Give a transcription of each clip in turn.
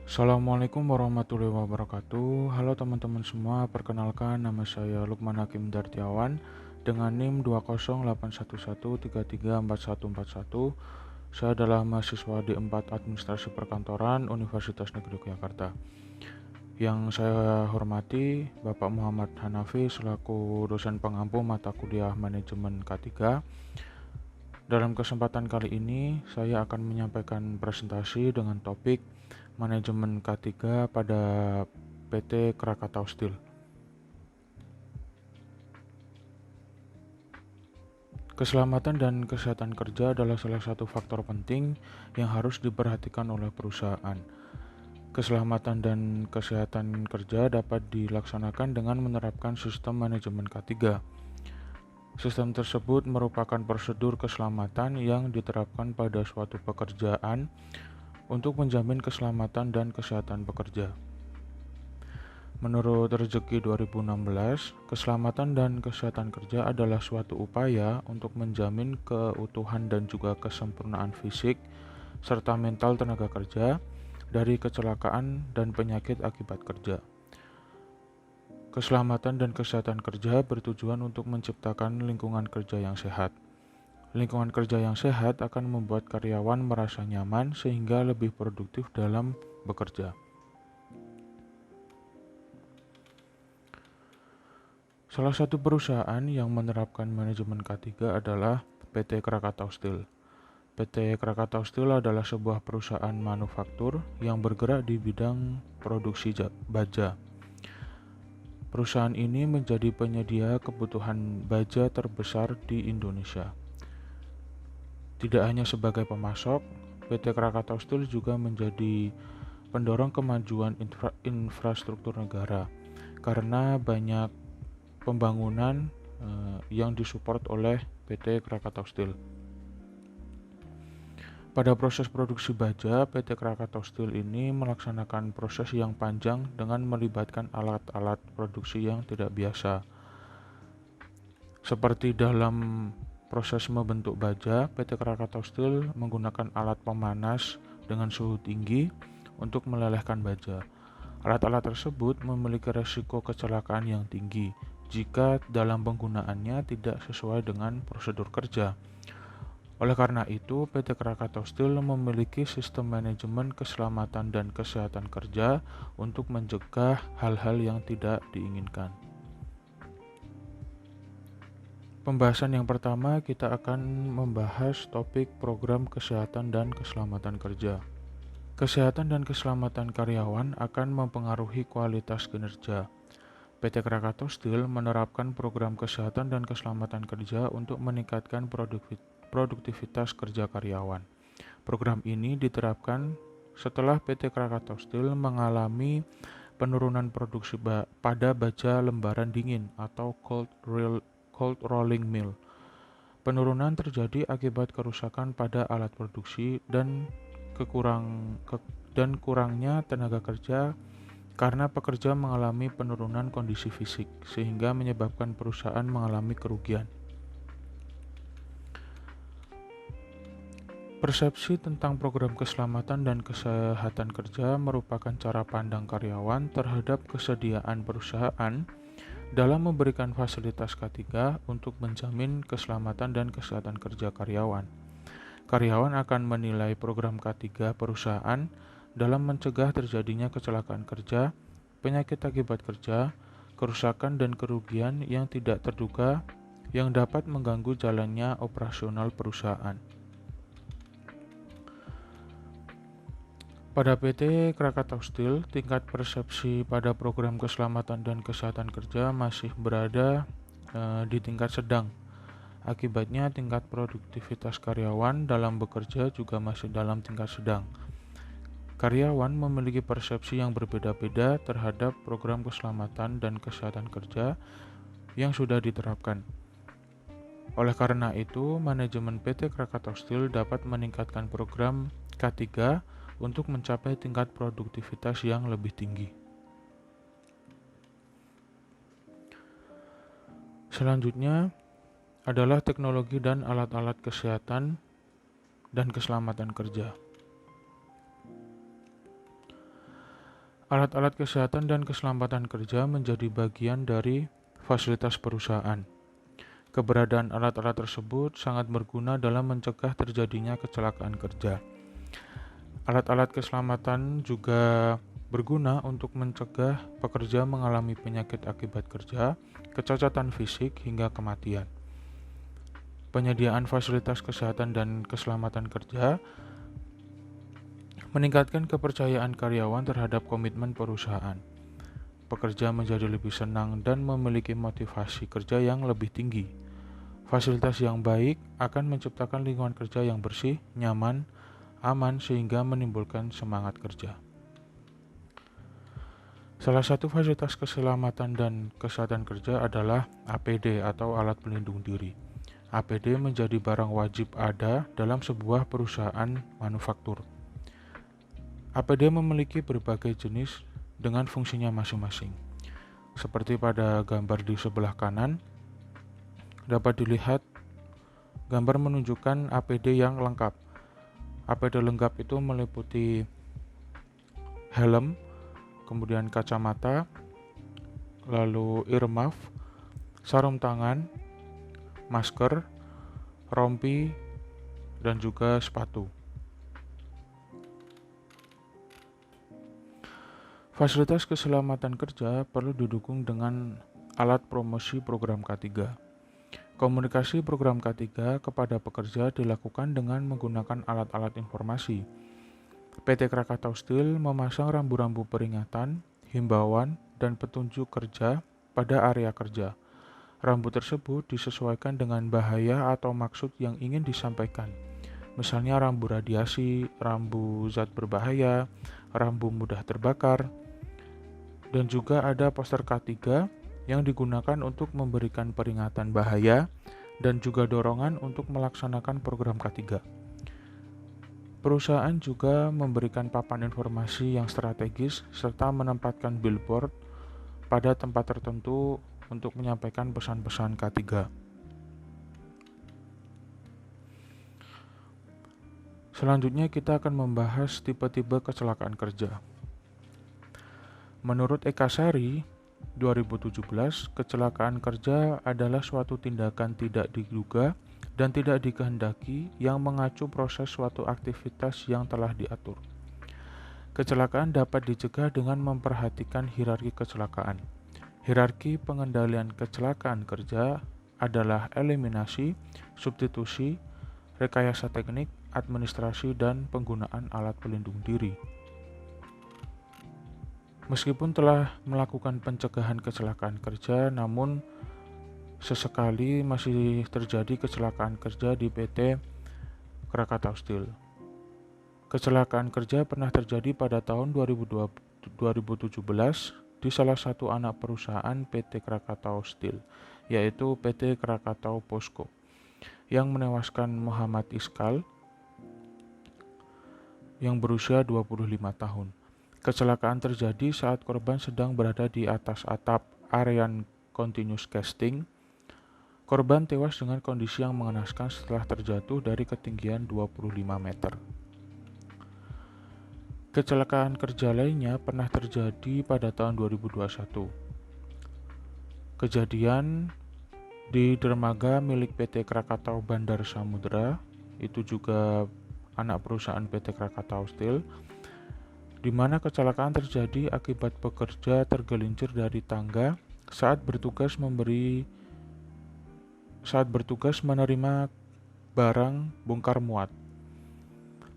Assalamualaikum warahmatullahi wabarakatuh. Halo teman-teman semua, perkenalkan nama saya Lukman Hakim Dartiawan dengan NIM 20811334141. Saya adalah mahasiswa D4 Administrasi Perkantoran Universitas Negeri Yogyakarta. Yang saya hormati Bapak Muhammad Hanafi selaku dosen pengampu mata kuliah Manajemen K3. Dalam kesempatan kali ini, saya akan menyampaikan presentasi dengan topik Manajemen K3 pada PT Krakatau Steel. Keselamatan dan kesehatan kerja adalah salah satu faktor penting yang harus diperhatikan oleh perusahaan. Keselamatan dan kesehatan kerja dapat dilaksanakan dengan menerapkan sistem manajemen K3. Sistem tersebut merupakan prosedur keselamatan yang diterapkan pada suatu pekerjaan untuk menjamin keselamatan dan kesehatan pekerja. Menurut Rezeki 2016, keselamatan dan kesehatan kerja adalah suatu upaya untuk menjamin keutuhan dan juga kesempurnaan fisik serta mental tenaga kerja dari kecelakaan dan penyakit akibat kerja. Keselamatan dan kesehatan kerja bertujuan untuk menciptakan lingkungan kerja yang sehat. Lingkungan kerja yang sehat akan membuat karyawan merasa nyaman sehingga lebih produktif dalam bekerja. Salah satu perusahaan yang menerapkan manajemen K3 adalah PT Krakatau Steel. PT Krakatau Steel adalah sebuah perusahaan manufaktur yang bergerak di bidang produksi baja. Perusahaan ini menjadi penyedia kebutuhan baja terbesar di Indonesia. Tidak hanya sebagai pemasok, PT Krakatau Steel juga menjadi pendorong kemajuan infrastruktur negara karena banyak pembangunan yang disupport oleh PT Krakatau Steel. Pada proses produksi baja, PT Krakatau Steel ini melaksanakan proses yang panjang dengan melibatkan alat-alat produksi yang tidak biasa. Seperti dalam proses membentuk baja, PT Krakatau Steel menggunakan alat pemanas dengan suhu tinggi untuk melelehkan baja. Alat-alat tersebut memiliki resiko kecelakaan yang tinggi jika dalam penggunaannya tidak sesuai dengan prosedur kerja. Oleh karena itu, PT Krakatau Steel memiliki sistem manajemen keselamatan dan kesehatan kerja untuk mencegah hal-hal yang tidak diinginkan. Pembahasan yang pertama, kita akan membahas topik program kesehatan dan keselamatan kerja. Kesehatan dan keselamatan karyawan akan mempengaruhi kualitas kinerja. PT Krakatau Steel menerapkan program kesehatan dan keselamatan kerja untuk meningkatkan produktivitas kerja karyawan. Program ini diterapkan setelah PT Krakatau Steel mengalami penurunan produksi pada baja lembaran dingin atau cold rolling mill. Penurunan terjadi akibat kerusakan pada alat produksi dan kurangnya tenaga kerja karena pekerja mengalami penurunan kondisi fisik, sehingga menyebabkan perusahaan mengalami kerugian. Persepsi tentang program keselamatan dan kesehatan kerja merupakan cara pandang karyawan terhadap kesediaan perusahaan dalam memberikan fasilitas K3 untuk menjamin keselamatan dan kesehatan kerja karyawan. Karyawan akan menilai program K3 perusahaan dalam mencegah terjadinya kecelakaan kerja, penyakit akibat kerja, kerusakan dan kerugian yang tidak terduga yang dapat mengganggu jalannya operasional perusahaan. Pada PT Krakatau Steel, tingkat persepsi pada program keselamatan dan kesehatan kerja masih berada di tingkat sedang. Akibatnya, tingkat produktivitas karyawan dalam bekerja juga masih dalam tingkat sedang. Karyawan memiliki persepsi yang berbeda-beda terhadap program keselamatan dan kesehatan kerja yang sudah diterapkan. Oleh karena itu, manajemen PT Krakatau Steel dapat meningkatkan program K3 untuk mencapai tingkat produktivitas yang lebih tinggi. Selanjutnya adalah teknologi dan alat-alat kesehatan dan keselamatan kerja. Alat-alat kesehatan dan keselamatan kerja menjadi bagian dari fasilitas perusahaan. Keberadaan alat-alat tersebut sangat berguna dalam mencegah terjadinya kecelakaan kerja. Alat-alat keselamatan juga berguna untuk mencegah pekerja mengalami penyakit akibat kerja, kecacatan fisik, hingga kematian. Penyediaan fasilitas kesehatan dan keselamatan kerja meningkatkan kepercayaan karyawan terhadap komitmen perusahaan. Pekerja menjadi lebih senang dan memiliki motivasi kerja yang lebih tinggi. Fasilitas yang baik akan menciptakan lingkungan kerja yang bersih, nyaman, aman sehingga menimbulkan semangat kerja. Salah satu fasilitas keselamatan dan kesehatan kerja adalah APD atau alat pelindung diri. APD menjadi barang wajib ada dalam sebuah perusahaan manufaktur. APD memiliki berbagai jenis dengan fungsinya masing-masing. Seperti pada gambar di sebelah kanan, dapat dilihat gambar menunjukkan APD yang lengkap. APD lengkap itu meliputi helm, kemudian kacamata, lalu earmuff, sarung tangan, masker, rompi, dan juga sepatu. Fasilitas keselamatan kerja perlu didukung dengan alat promosi program K3. Komunikasi program K3 kepada pekerja dilakukan dengan menggunakan alat-alat informasi. PT Krakatau Steel memasang rambu-rambu peringatan, himbauan, dan petunjuk kerja pada area kerja. Rambu tersebut disesuaikan dengan bahaya atau maksud yang ingin disampaikan. Misalnya rambu radiasi, rambu zat berbahaya, rambu mudah terbakar, dan juga ada poster K3 yang digunakan untuk memberikan peringatan bahaya dan juga dorongan untuk melaksanakan program K3. Perusahaan juga memberikan papan informasi yang strategis serta menempatkan billboard pada tempat tertentu untuk menyampaikan pesan-pesan K3. Selanjutnya kita akan membahas tipe-tipe kecelakaan kerja. Menurut Eka Sari, 2017, kecelakaan kerja adalah suatu tindakan tidak diduga dan tidak dikehendaki yang mengacu proses suatu aktivitas yang telah diatur. Kecelakaan dapat dicegah dengan memperhatikan hierarki kecelakaan. Hierarki pengendalian kecelakaan kerja adalah eliminasi, substitusi, rekayasa teknik, administrasi, dan penggunaan alat pelindung diri. Meskipun telah melakukan pencegahan kecelakaan kerja, namun sesekali masih terjadi kecelakaan kerja di PT Krakatau Steel. Kecelakaan kerja pernah terjadi pada tahun 2017 di salah satu anak perusahaan PT Krakatau Steel, yaitu PT Krakatau Posko, yang menewaskan Muhammad Iskal yang berusia 25 tahun. Kecelakaan terjadi saat korban sedang berada di atas atap Arian Continuous Casting. Korban tewas dengan kondisi yang mengenaskan setelah terjatuh dari ketinggian 25 meter. Kecelakaan kerja lainnya pernah terjadi pada tahun 2021. Kejadian di dermaga milik PT Krakatau Bandar Samudra, itu juga anak perusahaan PT Krakatau Steel, di mana kecelakaan terjadi akibat pekerja tergelincir dari tangga saat bertugas menerima barang bongkar muat.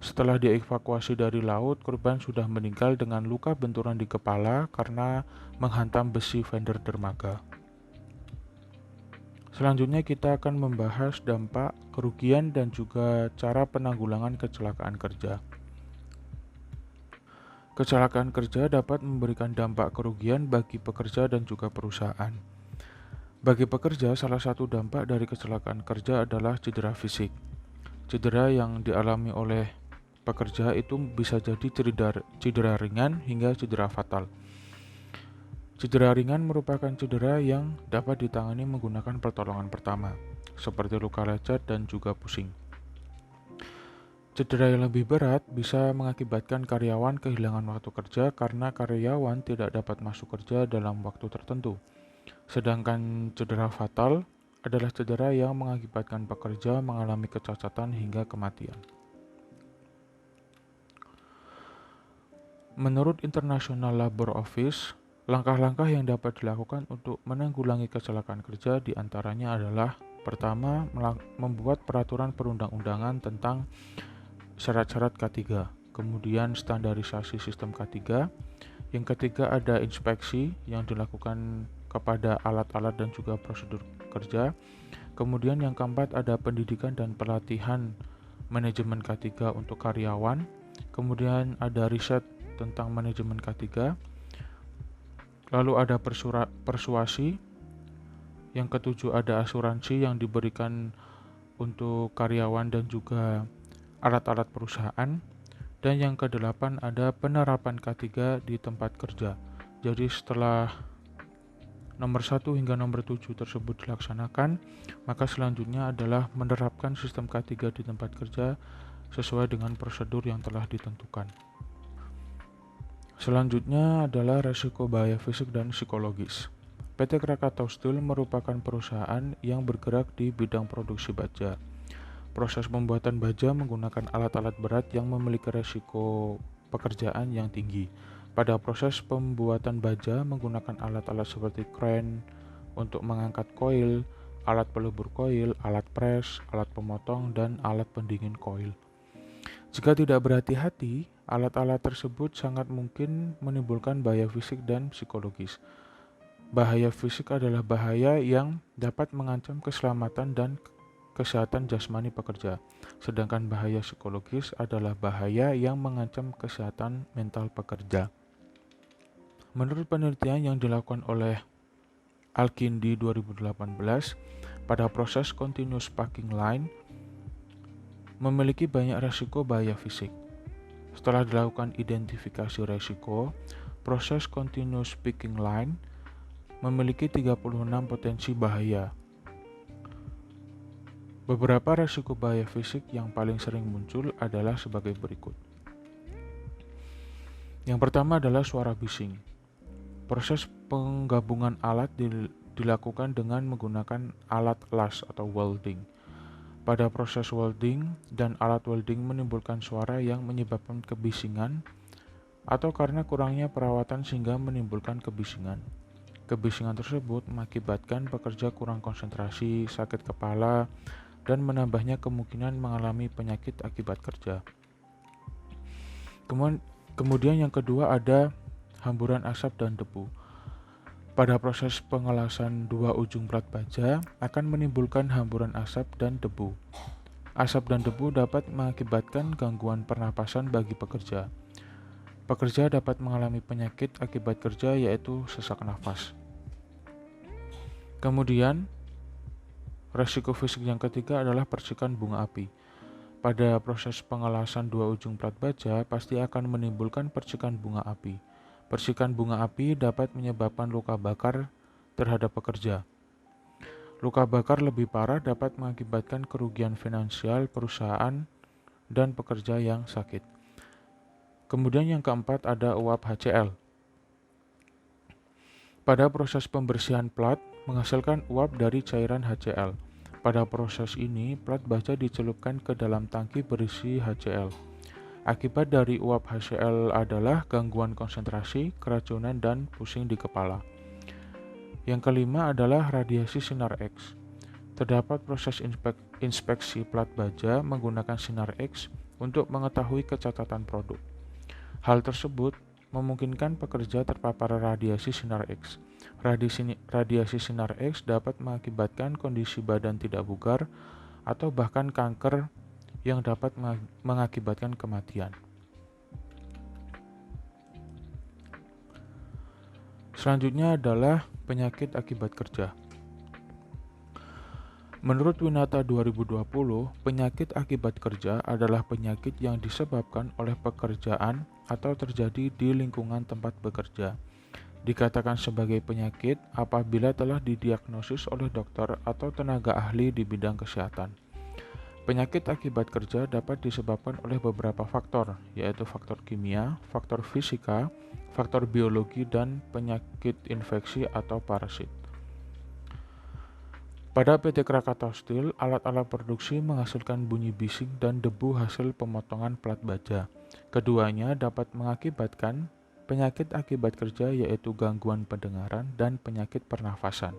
Setelah dievakuasi dari laut, korban sudah meninggal dengan luka benturan di kepala karena menghantam besi fender dermaga. Selanjutnya kita akan membahas dampak, kerugian, dan juga cara penanggulangan kecelakaan kerja. Kecelakaan kerja dapat memberikan dampak kerugian bagi pekerja dan juga perusahaan. Bagi pekerja, salah satu dampak dari kecelakaan kerja adalah cedera fisik. Cedera yang dialami oleh pekerja itu bisa jadi cedera ringan hingga cedera fatal. Cedera ringan merupakan cedera yang dapat ditangani menggunakan pertolongan pertama, seperti luka lecet dan juga pusing. Cedera yang lebih berat bisa mengakibatkan karyawan kehilangan waktu kerja karena karyawan tidak dapat masuk kerja dalam waktu tertentu. Sedangkan cedera fatal adalah cedera yang mengakibatkan pekerja mengalami kecacatan hingga kematian. Menurut International Labour Office, langkah-langkah yang dapat dilakukan untuk menanggulangi kecelakaan kerja diantaranya adalah: pertama, membuat peraturan perundang-undangan tentang syarat-syarat K3, kemudian standarisasi sistem K3. Yang ketiga, ada inspeksi yang dilakukan kepada alat-alat dan juga prosedur kerja. Kemudian yang keempat, ada pendidikan dan pelatihan manajemen K3 untuk karyawan. Kemudian ada riset tentang manajemen K3. Lalu ada persuasi. Yang ketujuh, ada asuransi yang diberikan untuk karyawan dan juga alat-alat perusahaan. Dan yang kedelapan, ada penerapan K3 di tempat kerja. Jadi setelah nomor 1 hingga nomor 7 tersebut dilaksanakan, maka selanjutnya adalah menerapkan sistem K3 di tempat kerja sesuai dengan prosedur yang telah ditentukan. Selanjutnya adalah resiko bahaya fisik dan psikologis. PT Krakatau Steel merupakan perusahaan yang bergerak di bidang produksi baja. Proses pembuatan baja menggunakan alat-alat berat yang memiliki resiko pekerjaan yang tinggi. Pada proses pembuatan baja menggunakan alat-alat seperti crane untuk mengangkat koil, alat pelebur koil, alat pres, alat pemotong, dan alat pendingin koil. Jika tidak berhati-hati, alat-alat tersebut sangat mungkin menimbulkan bahaya fisik dan psikologis. Bahaya fisik adalah bahaya yang dapat mengancam keselamatan dan kesehatan jasmani pekerja, sedangkan bahaya psikologis adalah bahaya yang mengancam kesehatan mental pekerja. Menurut penelitian yang dilakukan oleh Al-Kindi 2018, pada proses continuous packing line memiliki banyak resiko bahaya fisik. Setelah dilakukan identifikasi resiko, proses continuous packing line memiliki 36 potensi bahaya. Beberapa resiko bahaya fisik yang paling sering muncul adalah sebagai berikut. Yang pertama adalah suara bising. Proses penggabungan alat dilakukan dengan menggunakan alat las atau welding. Pada proses welding dan alat welding menimbulkan suara yang menyebabkan kebisingan atau karena kurangnya perawatan sehingga menimbulkan kebisingan. Kebisingan tersebut mengakibatkan pekerja kurang konsentrasi, sakit kepala, dan menambahnya kemungkinan mengalami penyakit akibat kerja. Kemudian yang kedua ada hamburan asap dan debu. Pada proses pengelasan dua ujung plat baja akan menimbulkan hamburan asap dan debu. Asap dan debu dapat mengakibatkan gangguan pernapasan bagi pekerja. Pekerja dapat mengalami penyakit akibat kerja yaitu sesak nafas. Kemudian, resiko fisik yang ketiga adalah percikan bunga api. Pada proses pengelasan dua ujung plat baja pasti akan menimbulkan percikan bunga api. Percikan bunga api dapat menyebabkan luka bakar terhadap pekerja. Luka bakar lebih parah dapat mengakibatkan kerugian finansial perusahaan dan pekerja yang sakit. Kemudian yang keempat ada uap HCl. Pada proses pembersihan plat menghasilkan uap dari cairan HCl. Pada proses ini, plat baja dicelupkan ke dalam tangki berisi HCl. Akibat dari uap HCl adalah gangguan konsentrasi, keracunan, dan pusing di kepala. Yang kelima adalah radiasi sinar X. Terdapat proses inspeksi plat baja menggunakan sinar X untuk mengetahui kecacatan produk. Hal tersebut memungkinkan pekerja terpapar radiasi sinar X. Radiasi sinar X dapat mengakibatkan kondisi badan tidak bugar atau bahkan kanker yang dapat mengakibatkan kematian. Selanjutnya adalah penyakit akibat kerja. Menurut Winata 2020, penyakit akibat kerja adalah penyakit yang disebabkan oleh pekerjaan atau terjadi di lingkungan tempat bekerja. Dikatakan sebagai penyakit apabila telah didiagnosis oleh dokter atau tenaga ahli di bidang kesehatan. Penyakit akibat kerja dapat disebabkan oleh beberapa faktor, yaitu faktor kimia, faktor fisika, faktor biologi, dan penyakit infeksi atau parasit. Pada PT Krakatau Steel, alat-alat produksi menghasilkan bunyi bising dan debu hasil pemotongan plat baja. Keduanya dapat mengakibatkan penyakit akibat kerja, yaitu gangguan pendengaran dan penyakit pernafasan.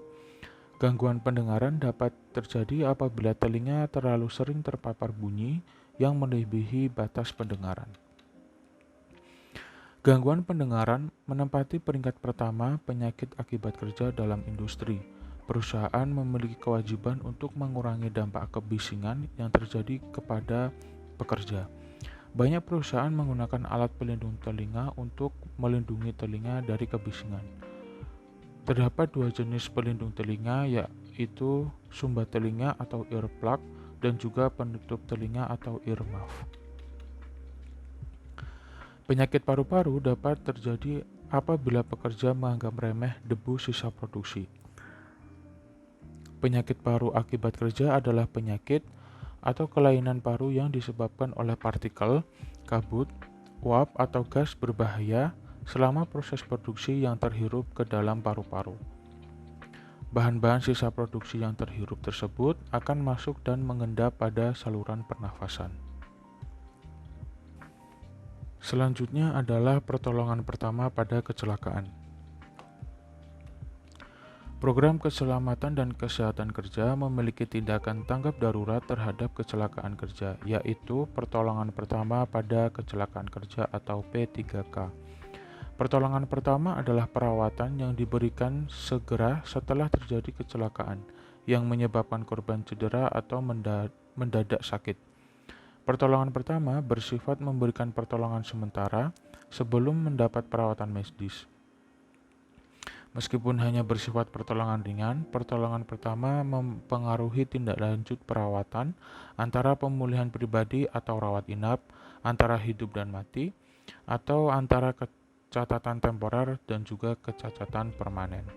Gangguan pendengaran dapat terjadi apabila telinga terlalu sering terpapar bunyi yang melebihi batas pendengaran. Gangguan pendengaran menempati peringkat pertama penyakit akibat kerja dalam industri. Perusahaan memiliki kewajiban untuk mengurangi dampak kebisingan yang terjadi kepada pekerja. Banyak perusahaan menggunakan alat pelindung telinga untuk melindungi telinga dari kebisingan. Terdapat dua jenis pelindung telinga, yaitu sumbat telinga atau earplug dan juga penutup telinga atau earmuff. Penyakit paru-paru dapat terjadi apabila pekerja menganggap remeh debu sisa produksi. Penyakit paru akibat kerja adalah penyakit atau kelainan paru yang disebabkan oleh partikel, kabut, uap atau gas berbahaya selama proses produksi yang terhirup ke dalam paru-paru. Bahan-bahan sisa produksi yang terhirup tersebut akan masuk dan mengendap pada saluran pernafasan. Selanjutnya adalah pertolongan pertama pada kecelakaan. Program keselamatan dan kesehatan kerja memiliki tindakan tanggap darurat terhadap kecelakaan kerja, yaitu pertolongan pertama pada kecelakaan kerja atau P3K. Pertolongan pertama adalah perawatan yang diberikan segera setelah terjadi kecelakaan yang menyebabkan korban cedera atau mendadak sakit. Pertolongan pertama bersifat memberikan pertolongan sementara sebelum mendapat perawatan medis. Meskipun hanya bersifat pertolongan ringan, pertolongan pertama mempengaruhi tindak lanjut perawatan antara pemulihan pribadi atau rawat inap, antara hidup dan mati, atau antara catatan temporer dan juga kecacatan permanen.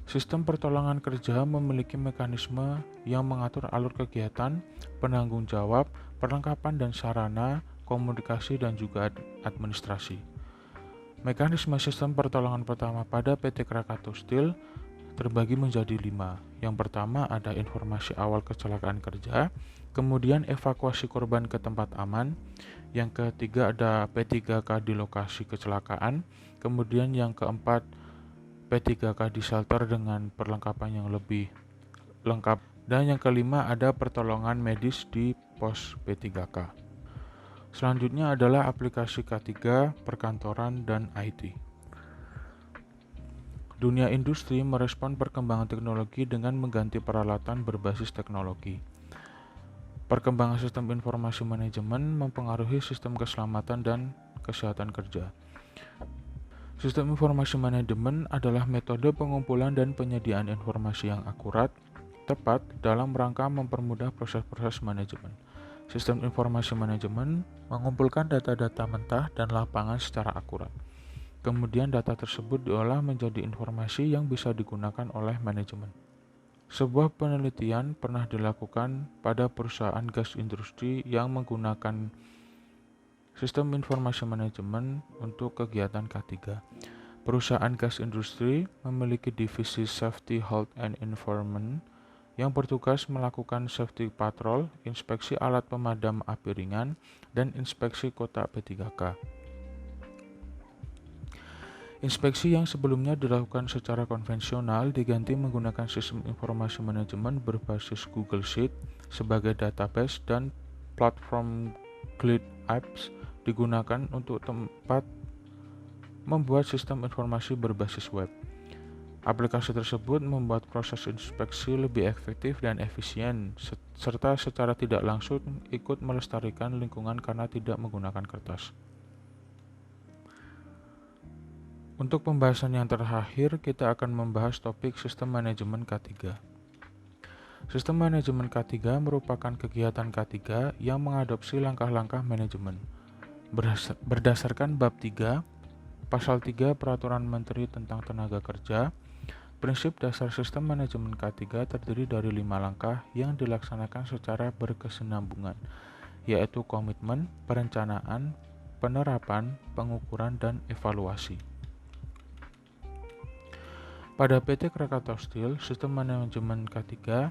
Sistem pertolongan kerja memiliki mekanisme yang mengatur alur kegiatan, penanggung jawab, perlengkapan dan sarana, komunikasi dan juga administrasi. Mekanisme sistem pertolongan pertama pada PT Krakatau Steel terbagi menjadi 5. Yang pertama ada informasi awal kecelakaan kerja, kemudian evakuasi korban ke tempat aman, yang ketiga ada P3K di lokasi kecelakaan, kemudian yang keempat P3K di shelter dengan perlengkapan yang lebih lengkap, dan yang kelima ada pertolongan medis di pos P3K. Selanjutnya adalah aplikasi K3, perkantoran, dan IT. Dunia industri merespon perkembangan teknologi dengan mengganti peralatan berbasis teknologi. Perkembangan sistem informasi manajemen mempengaruhi sistem keselamatan dan kesehatan kerja. Sistem informasi manajemen adalah metode pengumpulan dan penyediaan informasi yang akurat, tepat dalam rangka mempermudah proses-proses manajemen. Sistem informasi manajemen mengumpulkan data-data mentah dan lapangan secara akurat. Kemudian data tersebut diolah menjadi informasi yang bisa digunakan oleh manajemen. Sebuah penelitian pernah dilakukan pada perusahaan gas industri yang menggunakan sistem informasi manajemen untuk kegiatan K3. Perusahaan gas industri memiliki divisi Safety, Health, and Environment yang bertugas melakukan safety patrol, inspeksi alat pemadam api ringan, dan inspeksi kotak P3K. Inspeksi yang sebelumnya dilakukan secara konvensional diganti menggunakan sistem informasi manajemen berbasis Google Sheet sebagai database, dan platform Glide Apps digunakan untuk tempat membuat sistem informasi berbasis web. Aplikasi tersebut membuat proses inspeksi lebih efektif dan efisien, serta secara tidak langsung ikut melestarikan lingkungan karena tidak menggunakan kertas. Untuk pembahasan yang terakhir, kita akan membahas topik sistem manajemen K3. Sistem manajemen K3 merupakan kegiatan K3 yang mengadopsi langkah-langkah manajemen. Berdasarkan bab 3, pasal 3 Peraturan Menteri tentang Tenaga Kerja, Prinsip dasar sistem manajemen K3 terdiri dari 5 langkah yang dilaksanakan secara berkesinambungan, yaitu komitmen, perencanaan, penerapan, pengukuran, dan evaluasi. Pada PT Krakatau Steel, sistem manajemen K3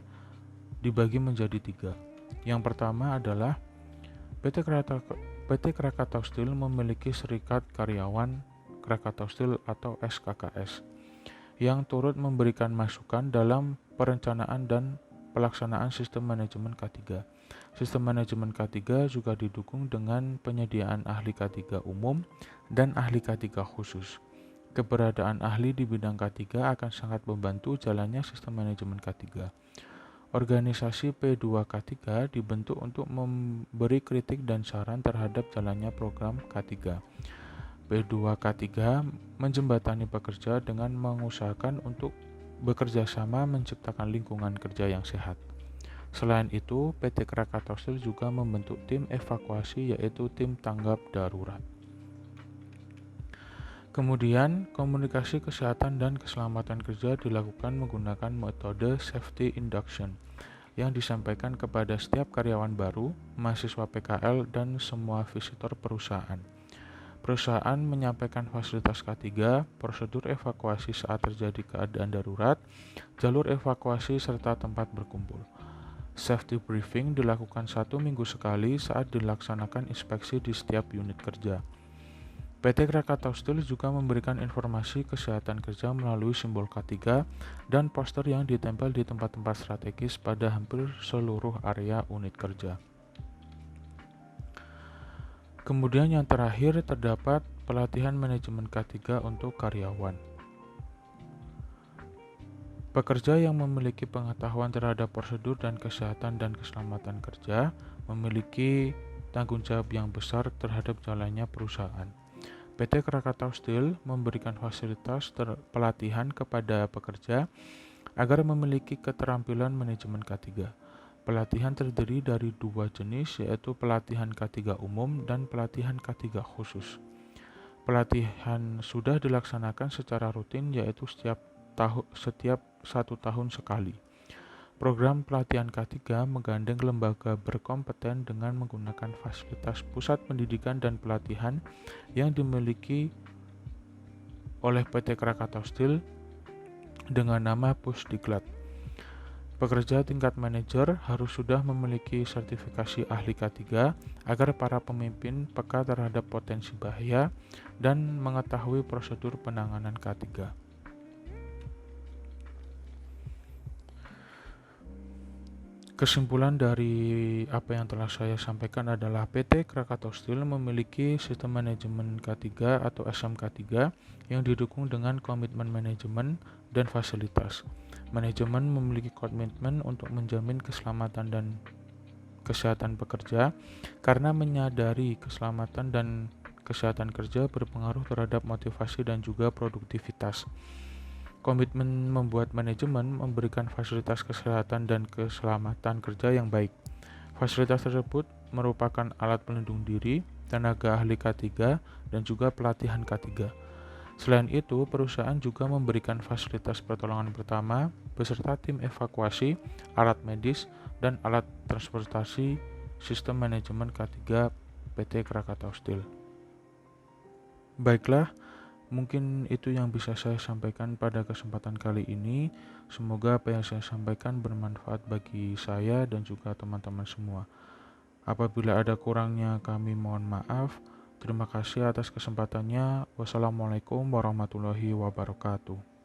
dibagi menjadi 3. Yang pertama adalah PT Krakatau Steel memiliki Serikat Karyawan Krakatau Steel atau SKKS yang turut memberikan masukan dalam perencanaan dan pelaksanaan sistem manajemen K3. Sistem manajemen K3 juga didukung dengan penyediaan ahli K3 umum dan ahli K3 khusus. Keberadaan ahli di bidang K3 akan sangat membantu jalannya sistem manajemen K3. Organisasi P2K3 dibentuk untuk memberi kritik dan saran terhadap jalannya program K3. P2K3 menjembatani pekerja dengan mengusahakan untuk bekerja sama menciptakan lingkungan kerja yang sehat. Selain itu, PT Krakatau Steel juga membentuk tim evakuasi yaitu tim tanggap darurat. Kemudian, komunikasi kesehatan dan keselamatan kerja dilakukan menggunakan metode safety induction yang disampaikan kepada setiap karyawan baru, mahasiswa PKL, dan semua visitor perusahaan. Perusahaan menyampaikan fasilitas K3, prosedur evakuasi saat terjadi keadaan darurat, jalur evakuasi, serta tempat berkumpul. Safety briefing dilakukan 1 minggu sekali saat dilaksanakan inspeksi di setiap unit kerja. PT Krakatau Steel juga memberikan informasi kesehatan kerja melalui simbol K3 dan poster yang ditempel di tempat-tempat strategis pada hampir seluruh area unit kerja. Kemudian yang terakhir terdapat pelatihan manajemen K3 untuk karyawan. Pekerja yang memiliki pengetahuan terhadap prosedur dan kesehatan dan keselamatan kerja memiliki tanggung jawab yang besar terhadap jalannya perusahaan. PT Krakatau Steel memberikan fasilitas pelatihan kepada pekerja agar memiliki keterampilan manajemen K3. Pelatihan terdiri dari 2 jenis, yaitu pelatihan K3 umum dan pelatihan K3 khusus. Pelatihan sudah dilaksanakan secara rutin, yaitu setiap 1 tahun sekali. Program pelatihan K3 menggandeng lembaga berkompeten dengan menggunakan fasilitas pusat pendidikan dan pelatihan yang dimiliki oleh PT Krakatau Steel dengan nama Pusdiklat. Pekerja tingkat manajer harus sudah memiliki sertifikasi ahli K3 agar para pemimpin peka terhadap potensi bahaya dan mengetahui prosedur penanganan K3. Kesimpulan dari apa yang telah saya sampaikan adalah PT Krakatau Steel memiliki sistem manajemen K3 atau SMK3 yang didukung dengan komitmen manajemen dan fasilitas. Manajemen memiliki komitmen untuk menjamin keselamatan dan kesehatan pekerja karena menyadari keselamatan dan kesehatan kerja berpengaruh terhadap motivasi dan juga produktivitas. Komitmen membuat manajemen memberikan fasilitas kesehatan dan keselamatan kerja yang baik. Fasilitas tersebut merupakan alat pelindung diri, tenaga ahli K3, dan juga pelatihan K3. Selain itu, perusahaan juga memberikan fasilitas pertolongan pertama beserta tim evakuasi, alat medis, dan alat transportasi sistem manajemen K3 PT Krakatau Steel. Baiklah, mungkin itu yang bisa saya sampaikan pada kesempatan kali ini. Semoga apa yang saya sampaikan bermanfaat bagi saya dan juga teman-teman semua. Apabila ada kurangnya kami mohon maaf. Terima kasih atas kesempatannya. Wassalamualaikum warahmatullahi wabarakatuh.